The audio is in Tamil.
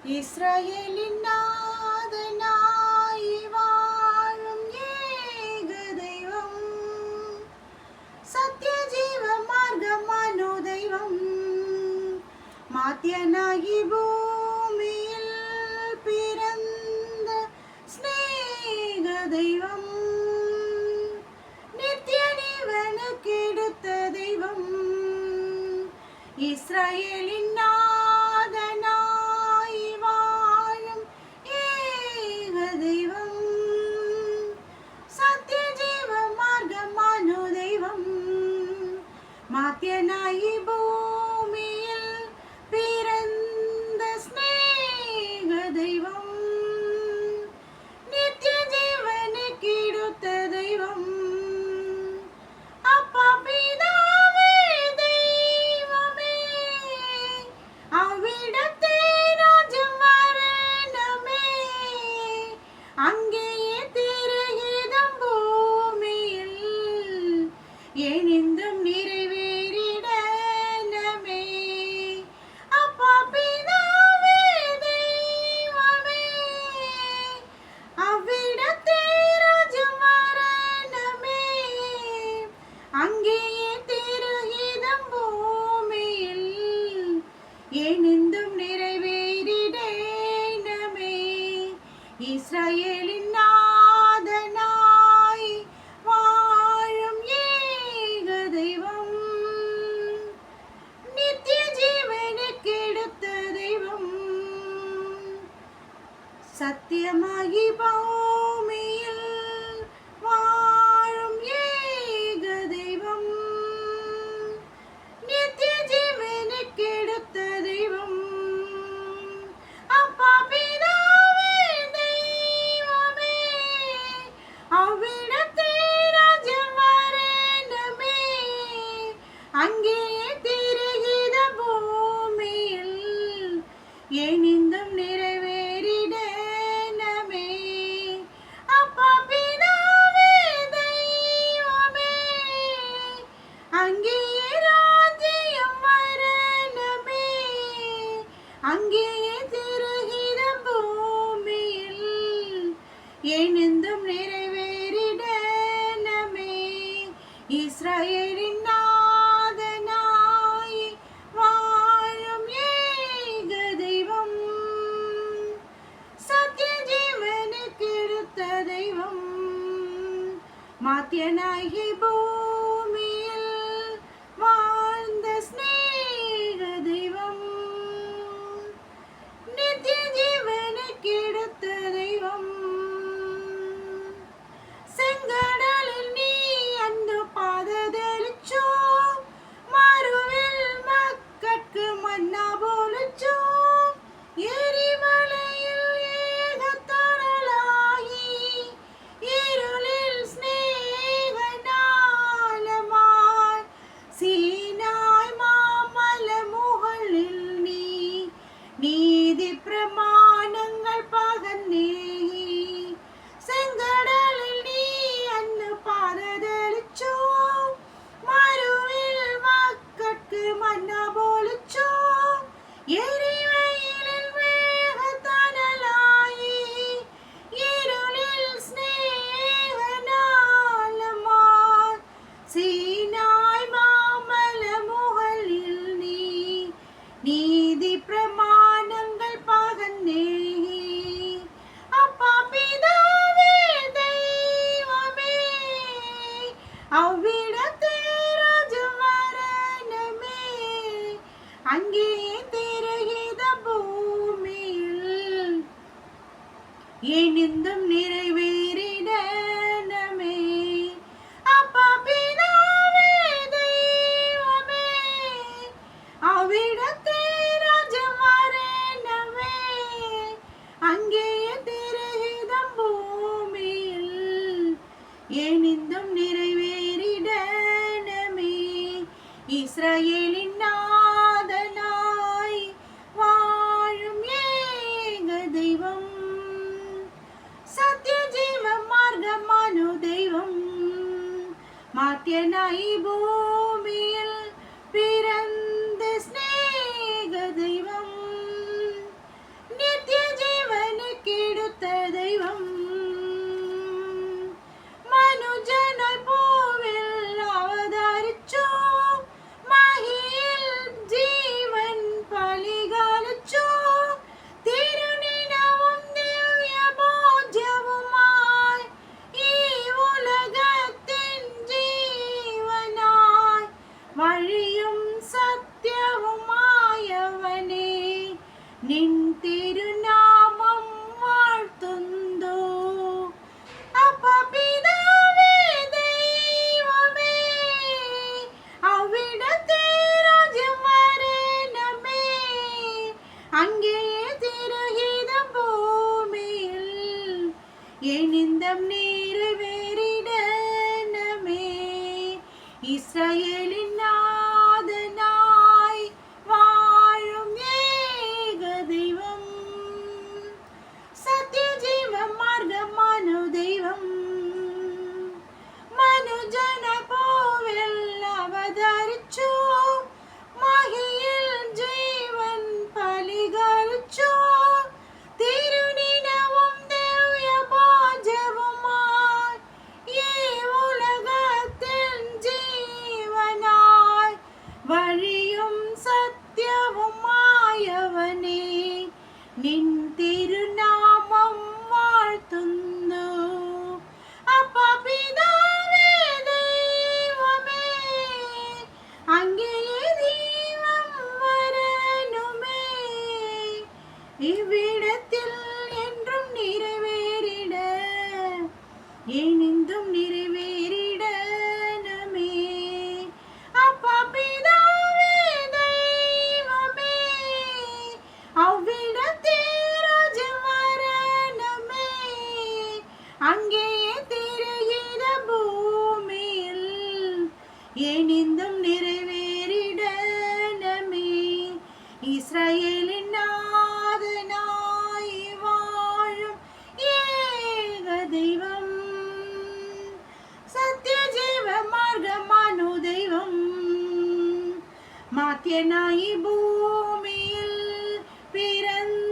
இஸ்ரவேலின் நாதனாய் வாழும் ஏக தெய்வம், சத்திய ஜீவ மார்க்கமான தெய்வம், மாத்தியனாகி பூமியில் பிறந்த ஸ்நேக தெய்வம், நித்திய ஜீவனுக்கு எடுத்த தெய்வம், இஸ்ரவேலின் நாதனாய் வாழும் ஏக தெய்வம், சத்திய ஜீவ மார்க்கமான தெய்வம், மாத்தியனாகி பூமியில் பிறந்த ஸ்நேக தெய்வம், நித்திய ஜீவனுக்கு எடுத்த தெய்வம், அப்பா பிதாவே தெய்வமே, அவ்விடத்தே ராஜ்யம் வரணுமே, அங்கேயே திருகிதம் பூமியில் எனிந்தும் நிறைவேறிடணுமே. அப்பா பிதாவே தெய்வமே, அவ்விடத்தே ராஜ்யம் வரணுமே, அங்கேயே திருகிதம் பூமியில் எனிந்தும் நிறைவேறிடணுமே. இஸ்ரவேலின் நாதனாய் வாழும் ஏக தெய்வம், நித்திய ஜீவனுக்கு எடுத்த தெய்வம், சத்தியமாகி பூமியில் வாழும் ஏக தெய்வம், நித்திய ஜீவனுக்கு எடுத்த தெய்வம், அப்பா பிதாவே தெய்வமே, அவ்விடத்தே ராஜ்யம் வரணுமே, அங்கேயே திருகித பூமியில் எனிந்தும் நிறைவேறிடணுமே. அப்பா பிதாவே தெய்வமே, அங்கேயே ராஜ்யம் வரணுமே, அங்கேயே திருகித பூமியில் எனிந்தும் நிறைவேறிடணுமே. இஸ்ரவேலின் நாதனாய் வாழும் ஏக தெய்வம், சத்திய ஜீவனுக்கு எடுத்த தெய்வம், மாத்தியனாகி பூமியில் வாழ்ந்த ஸ்நேக தெய்வம், நித்திய ஜீவனுக்கு எடுத்த தெய்வம், செங்கடலில் நீ அன்று பாததளிச்சோ, மறுவில் மக்கட்கு மன்னா போலுச்சோ, எரிமலையில் ஏகத்தனலாகி, இருளில் ஸ்நேக நாளமாய், சீனாய் மாமல முகளில் நீ நீதி பிரமாணங்கள் பகர்ந்தே, செங்கடலில் நீ அன்னு பாததளிச்சோ, மறுவில் மக்கட்கு மன்னா போலுச்சோ, எரிவெயிலில் வேகத்தனலாகி, இருளில் ஸ்நேக நாளமாய், சீனாய் மாமல முகளில் நீ நீதி பிரமாணங்கள் பகர்ந்தே, அப்பா பிதாவே தெய்வமே, அவ்விடத்தே ராஜ்யம் வரணுமே, அங்கேயே திருகித பூமியில் எனிந்தும் நிறைவேறிடணுமே. அப்பா பிதாவே தெய்வமே, அவ்விடத்தே ராஜ்யம் வரணுமே, அங்கேயே திருகிதம் பூமியில் எனிந்தும் நிறைவேறிடணுமே. இஸ்ரவேலின் நாதனாய் வாழும் ஏக தெய்வம், சத்திய ஜீவ மார்க்கமான தெய்வம், மாத்தியனாய் பூமியில் பிறந்த ஸ்நேக தெய்வம், നിൻ തിരുനാമം വാഴ്ത്തുന്നു. അപ്പ പിതാവേ ദൈവമേ, അവിടുത്തെ രാജ്യം വരണമേ, അങ്ങയെ തിരുഹിതം ഭൂമിയിൽ എനിന്തം நிறைவேறிடனமே. ഇസ്രായേലിൻ നാഥനായി വാഴും ഏക ദൈവം, സത്യജീവ മാർഗമാനു ദൈവം, മനുജന പോവിൽ അവതരിച്ചു, മഹിയിൽ ജീവൻ പലികരിച്ചു, തിരുനിനവും ദിവ്യഭോജവുമായി ഈ ഉലകത്തിൽ ജീവനായി വഴിയും സത്യവുമായവനെ നിൻ തിരുനാമം വാഴ്ത്തുന്നു. അപ്പ പിതാവേ ദൈവമേ, അങ്ങയെ ദൈവം വരനുമേ, ഇവിടത്തിൽ என்றும் நிறைவேறிட இனிந்தும் நிறைவேறிடனமே. அப்பா பிதாவே தெய்வமே, அவ்விடத்தே ராஜ்யம் வரணுமே, அங்கேயே திரையிட பூமியில் இனிந்தும் நிறைவேறிடனமே. இஸ்ரவேலின் നാഥനായി വാഴും ഏക ദൈവം, സത്യജീവ മാർഗമാനു ദൈവം, മാത്യനായി ഭൂമിയിൽ പിറന്ന